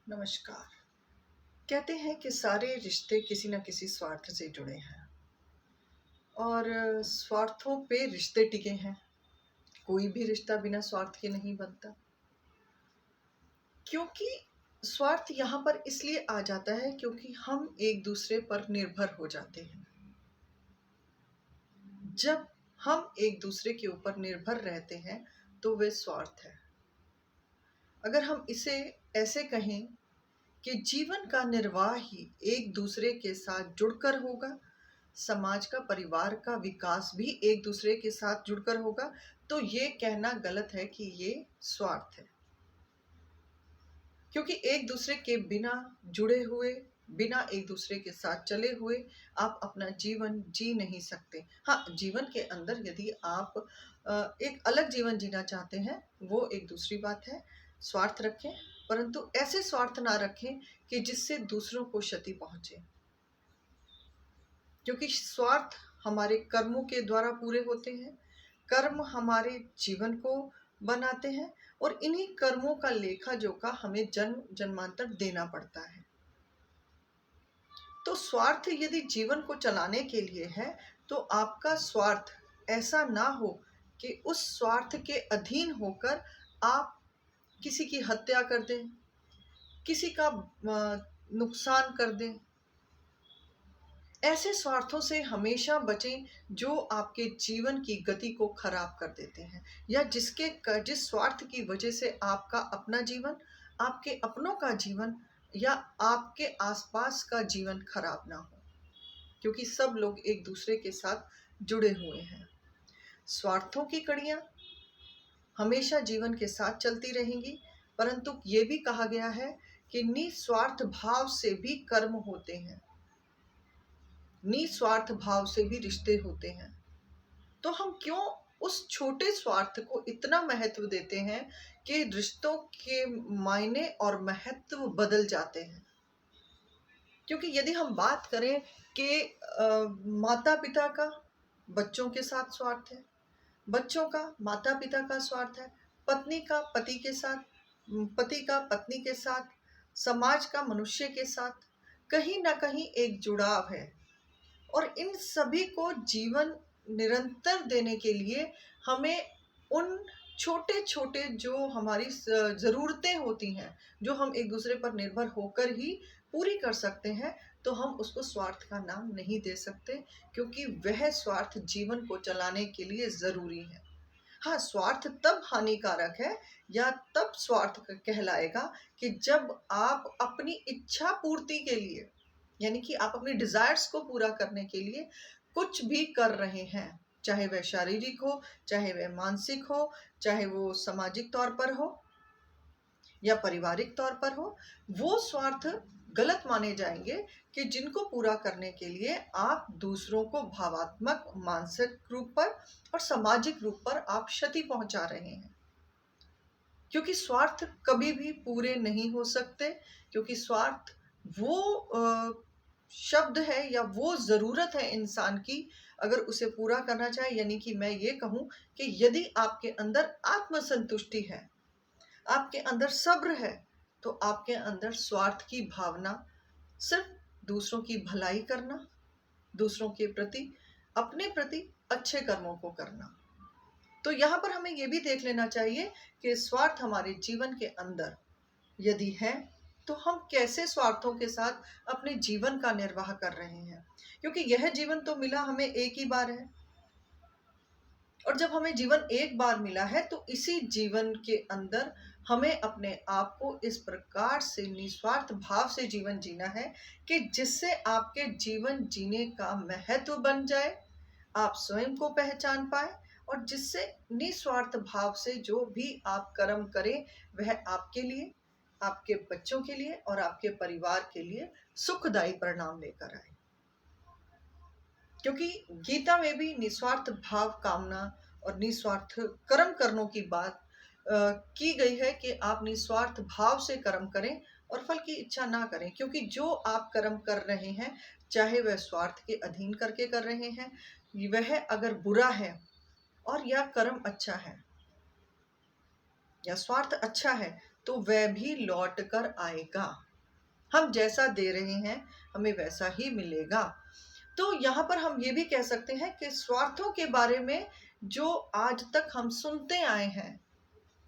नमस्कार। कहते हैं कि सारे रिश्ते किसी न किसी स्वार्थ से जुड़े हैं और स्वार्थों पे रिश्ते टिके हैं। कोई भी रिश्ता बिना स्वार्थ के नहीं बनता, क्योंकि स्वार्थ यहाँ पर इसलिए आ जाता है क्योंकि हम एक दूसरे पर निर्भर हो जाते हैं। जब हम एक दूसरे के ऊपर निर्भर रहते हैं तो वे स्वार्थ है। अगर हम इसे ऐसे कहें कि जीवन का निर्वाह ही एक दूसरे के साथ जुड़कर होगा, समाज का, परिवार का विकास भी एक दूसरे के साथ जुड़कर होगा, तो ये कहना गलत है कि ये स्वार्थ है। क्योंकि एक दूसरे के बिना जुड़े हुए, बिना एक दूसरे के साथ चले हुए आप अपना जीवन जी नहीं सकते। हाँ, जीवन के अंदर यदि आप एक अलग जीवन जीना चाहते हैं, वो एक दूसरी बात है। स्वार्थ रखें, परंतु ऐसे स्वार्थ ना रखें कि जिससे दूसरों को क्षति पहुंचे। क्योंकि स्वार्थ हमारे कर्मों के द्वारा पूरे होते हैं। कर्म हमारे जीवन को बनाते हैं और इन्हीं कर्मों का लेखा जोखा हमें जन्म जन्मांतर देना पड़ता है। तो स्वार्थ यदि जीवन को चलाने के लिए है, तो आपका स्वार्थ ऐसा ना हो कि उस स्वार्थ के अधीन होकर आप किसी की हत्या कर दें, किसी का नुकसान कर दें। ऐसे स्वार्थों से हमेशा बचें जो आपके जीवन की गति को खराब कर देते हैं, या जिस स्वार्थ की वजह से आपका अपना जीवन, आपके अपनों का जीवन या आपके आसपास का जीवन खराब ना हो। क्योंकि सब लोग एक दूसरे के साथ जुड़े हुए हैं। स्वार्थों की कड़ियाँ हमेशा जीवन के साथ चलती रहेंगी, परंतु ये भी कहा गया है कि निस्वार्थ भाव से भी कर्म होते हैं, निस्वार्थ भाव से भी रिश्ते होते हैं। तो हम क्यों उस छोटे स्वार्थ को इतना महत्व देते हैं कि रिश्तों के मायने और महत्व बदल जाते हैं। क्योंकि यदि हम बात करें कि माता पिता का बच्चों के साथ स्वार्थ है, बच्चों का माता पिता का स्वार्थ है, पत्नी का पति के साथ, पति का पत्नी के साथ, समाज का मनुष्य के साथ कहीं ना कहीं एक जुड़ाव है। और इन सभी को जीवन निरंतर देने के लिए हमें उन छोटे छोटे जो हमारी ज़रूरतें होती हैं, जो हम एक दूसरे पर निर्भर होकर ही पूरी कर सकते हैं, तो हम उसको स्वार्थ का नाम नहीं दे सकते, क्योंकि वह स्वार्थ जीवन को चलाने के लिए ज़रूरी है। हाँ, स्वार्थ तब हानिकारक है या तब स्वार्थ कहलाएगा कि जब आप अपनी इच्छा पूर्ति के लिए, यानी कि आप अपनी डिजायर्स को पूरा करने के लिए कुछ भी कर रहे हैं, चाहे वह शारीरिक हो, चाहे वह मानसिक हो, चाहे वो सामाजिक तौर पर हो या पारिवारिक तौर पर हो, वो स्वार्थ गलत माने जाएंगे कि जिनको पूरा करने के लिए आप दूसरों को भावात्मक, मानसिक रूप पर और सामाजिक रूप पर आप क्षति पहुंचा रहे हैं। क्योंकि स्वार्थ कभी भी पूरे नहीं हो सकते, क्योंकि स्वार्थ वो शब्द है या वो ज़रूरत है इंसान की, अगर उसे पूरा करना चाहे। यानी कि मैं ये कहूँ कि यदि आपके अंदर आत्मसंतुष्टि है, आपके अंदर सब्र है, तो आपके अंदर स्वार्थ की भावना, सिर्फ दूसरों की भलाई करना, दूसरों के प्रति, अपने प्रति अच्छे कर्मों को करना। तो यहाँ पर हमें ये भी देख लेना चाहिए कि स्वार्थ हमारे जीवन के अंदर यदि है, तो हम कैसे स्वार्थों के साथ अपने जीवन का निर्वाह कर रहे हैं। क्योंकि यह जीवन तो मिला हमें एक ही बार है, और जब हमें जीवन एक बार मिला है, तो इसी जीवन के अंदर हमें अपने आप को इस प्रकार से निस्वार्थ भाव से जीवन जीना है कि जिससे आपके जीवन जीने का महत्व बन जाए, आप स्वयं को पहचान पाए, और जिससे निस्वार्थ भाव से जो भी आप कर्म करें वह आपके लिए, आपके बच्चों के लिए और आपके परिवार के लिए सुखदायी परिणाम लेकर आए। क्योंकि गीता में भी निस्वार्थ भाव कामना और निस्वार्थ कर्म करने की बात की गई है कि आप निस्वार्थ भाव से कर्म करें और फल की इच्छा ना करें। क्योंकि जो आप कर्म कर रहे हैं, चाहे वह स्वार्थ के अधीन करके कर रहे हैं, वह अगर बुरा है और या कर्म अच्छा है या स्वार्थ अच्छा है, तो वह भी लौट कर आएगा। हम जैसा दे रहे हैं हमें वैसा ही मिलेगा। तो यहाँ पर हम ये भी कह सकते हैं कि स्वार्थों के बारे में जो आज तक हम सुनते आए हैं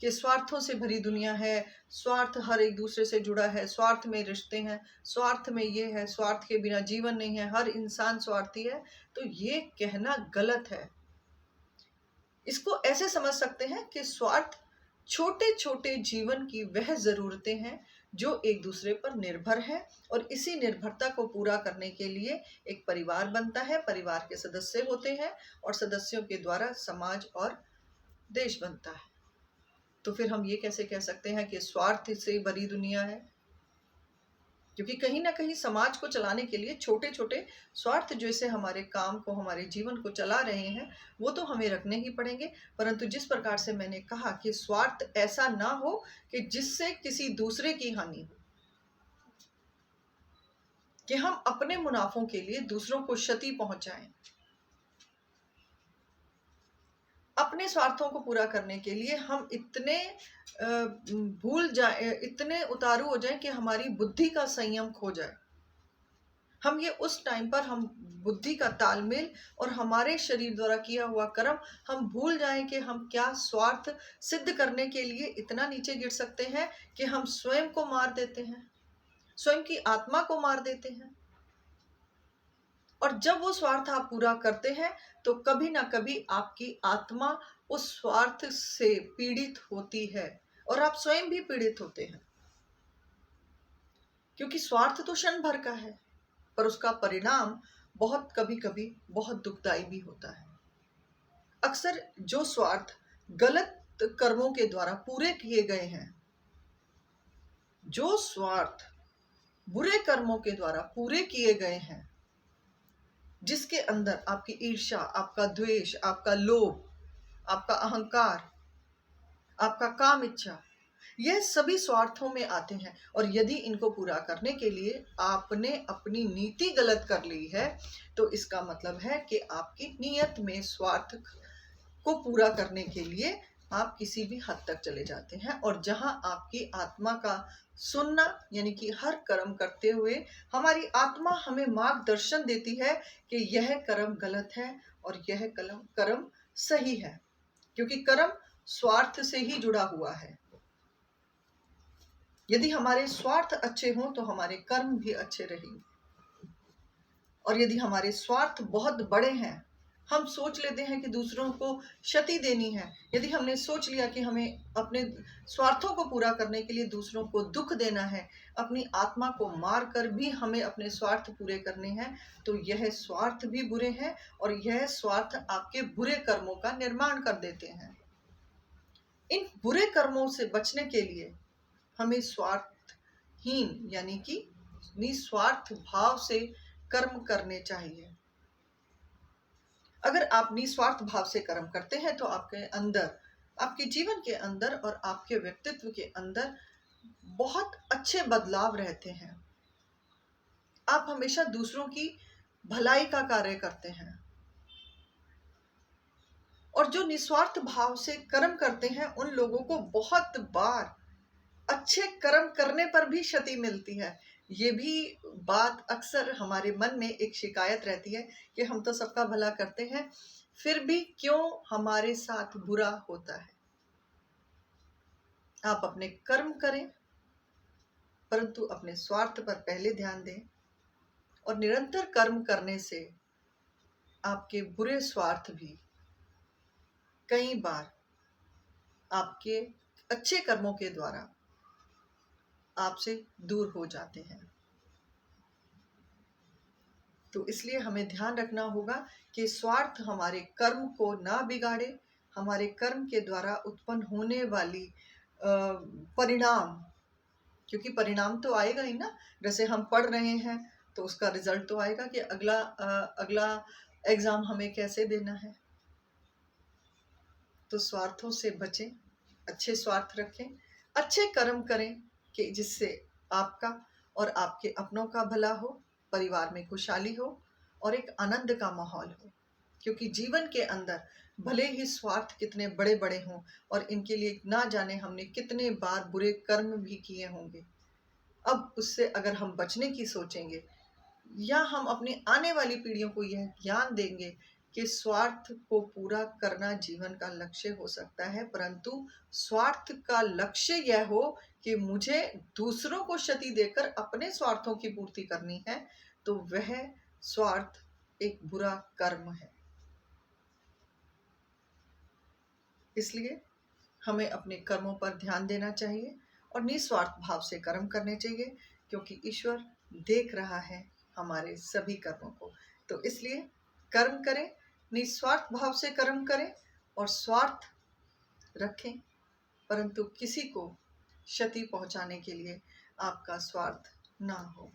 कि स्वार्थों से भरी दुनिया है, स्वार्थ हर एक दूसरे से जुड़ा है, स्वार्थ में रिश्ते हैं, स्वार्थ में ये है, स्वार्थ के बिना जीवन नहीं है, हर इंसान स्वार्थी है, तो ये कहना गलत है। इसको ऐसे समझ सकते हैं कि स्वार्थ छोटे छोटे जीवन की वह जरूरतें हैं जो एक दूसरे पर निर्भर है, और इसी निर्भरता को पूरा करने के लिए एक परिवार बनता है, परिवार के सदस्य होते हैं, और सदस्यों के द्वारा समाज और देश बनता है। तो फिर हम ये कैसे कह सकते हैं कि स्वार्थ से भरी दुनिया है? क्योंकि कहीं ना कहीं समाज को चलाने के लिए छोटे छोटे स्वार्थ जैसे हमारे काम को, हमारे जीवन को चला रहे हैं, वो तो हमें रखने ही पड़ेंगे। परंतु जिस प्रकार से मैंने कहा कि स्वार्थ ऐसा ना हो कि जिससे किसी दूसरे की हानि हो, कि हम अपने मुनाफों के लिए दूसरों को क्षति पहुंचाएं, अपने स्वार्थों को पूरा करने के लिए हम इतने भूल जाए, इतने उतारू हो जाएं कि हमारी बुद्धि का संयम खो जाए। हम ये उस टाइम पर हम बुद्धि का तालमेल और हमारे शरीर द्वारा किया हुआ कर्म हम भूल जाएं कि हम क्या स्वार्थ सिद्ध करने के लिए इतना नीचे गिर सकते हैं कि हम स्वयं को मार देते हैं, स्वयं की आत्मा को मार देते हैं। और जब वो स्वार्थ आप पूरा करते हैं तो कभी ना कभी आपकी आत्मा उस स्वार्थ से पीड़ित होती है, और आप स्वयं भी पीड़ित होते हैं। क्योंकि स्वार्थ तो क्षण भर का है, पर उसका परिणाम बहुत कभी कभी बहुत दुखदाई भी होता है। अक्सर जो स्वार्थ गलत कर्मों के द्वारा पूरे किए गए हैं, जो स्वार्थ बुरे कर्मों के द्वारा पूरे किए गए हैं, जिसके अंदर आपकी ईर्ष्या, आपका द्वेष, आपका लोभ, आपका अहंकार, आपका काम इच्छा, यह सभी स्वार्थों में आते हैं। और यदि इनको पूरा करने के लिए आपने अपनी नीति गलत कर ली है, तो इसका मतलब है कि आपकी नीयत में स्वार्थ को पूरा करने के लिए आप किसी भी हद तक चले जाते हैं। और जहां आपकी आत्मा का सुनना, यानी कि हर कर्म करते हुए हमारी आत्मा हमें मार्गदर्शन देती है कि यह कर्म गलत है और यह कर्म सही है, क्योंकि कर्म स्वार्थ से ही जुड़ा हुआ है। यदि हमारे स्वार्थ अच्छे हों तो हमारे कर्म भी अच्छे रहेंगे। और यदि हमारे स्वार्थ बहुत बड़े हैं, हम सोच लेते हैं कि दूसरों को क्षति देनी है, यदि हमने सोच लिया कि हमें अपने स्वार्थों को पूरा करने के लिए दूसरों को दुख देना है, अपनी आत्मा को मार कर भी हमें अपने स्वार्थ पूरे करने हैं, तो यह स्वार्थ भी बुरे हैं, और यह स्वार्थ आपके बुरे कर्मों का निर्माण कर देते हैं। इन बुरे कर्मों से बचने के लिए हमें स्वार्थहीन, यानी कि निस्वार्थ भाव से कर्म करने चाहिए। अगर आप निस्वार्थ भाव से कर्म करते हैं तो आपके अंदर, आपके जीवन के अंदर और आपके व्यक्तित्व के अंदर बहुत अच्छे बदलाव रहते हैं। आप हमेशा दूसरों की भलाई का कार्य करते हैं, और जो निस्वार्थ भाव से कर्म करते हैं उन लोगों को बहुत बार अच्छे कर्म करने पर भी क्षति मिलती है। ये भी बात अक्सर हमारे मन में एक शिकायत रहती है कि हम तो सबका भला करते हैं, फिर भी क्यों हमारे साथ बुरा होता है। आप अपने कर्म करें, परंतु अपने स्वार्थ पर पहले ध्यान दें, और निरंतर कर्म करने से आपके बुरे स्वार्थ भी कई बार आपके अच्छे कर्मों के द्वारा आपसे दूर हो जाते हैं। तो इसलिए हमें ध्यान रखना होगा कि स्वार्थ हमारे कर्म को ना बिगाड़े, हमारे कर्म के द्वारा उत्पन्न होने वाली परिणाम, क्योंकि परिणाम तो आएगा ही ना। जैसे हम पढ़ रहे हैं तो उसका रिजल्ट तो आएगा कि अगला एग्जाम हमें कैसे देना है। तो स्वार्थों से बचें, अच्छे स्वार्थ रखें, अच्छे कर्म करें कि जिससे आपका और आपके अपनों का भला हो, परिवार में खुशहाली हो और एक आनंद का माहौल हो। क्योंकि जीवन के अंदर भले ही स्वार्थ कितने बड़े बड़े हों और इनके लिए ना जाने हमने कितने बार बुरे कर्म भी किए होंगे, अब उससे अगर हम बचने की सोचेंगे या हम अपनी आने वाली पीढ़ियों को यह ज्ञान देंगे कि स्वार्थ को पूरा करना जीवन का लक्ष्य हो सकता है, परंतु स्वार्थ का लक्ष्य यह हो कि मुझे दूसरों को क्षति देकर अपने स्वार्थों की पूर्ति करनी है, तो वह स्वार्थ एक बुरा कर्म है। इसलिए हमें अपने कर्मों पर ध्यान देना चाहिए और निस्वार्थ भाव से कर्म करने चाहिए, क्योंकि ईश्वर देख रहा है हमारे सभी कर्मों को। तो इसलिए कर्म करें, निस्वार्थ भाव से कर्म करें और स्वार्थ रखें, परंतु किसी को क्षति पहुंचाने के लिए आपका स्वार्थ ना हो।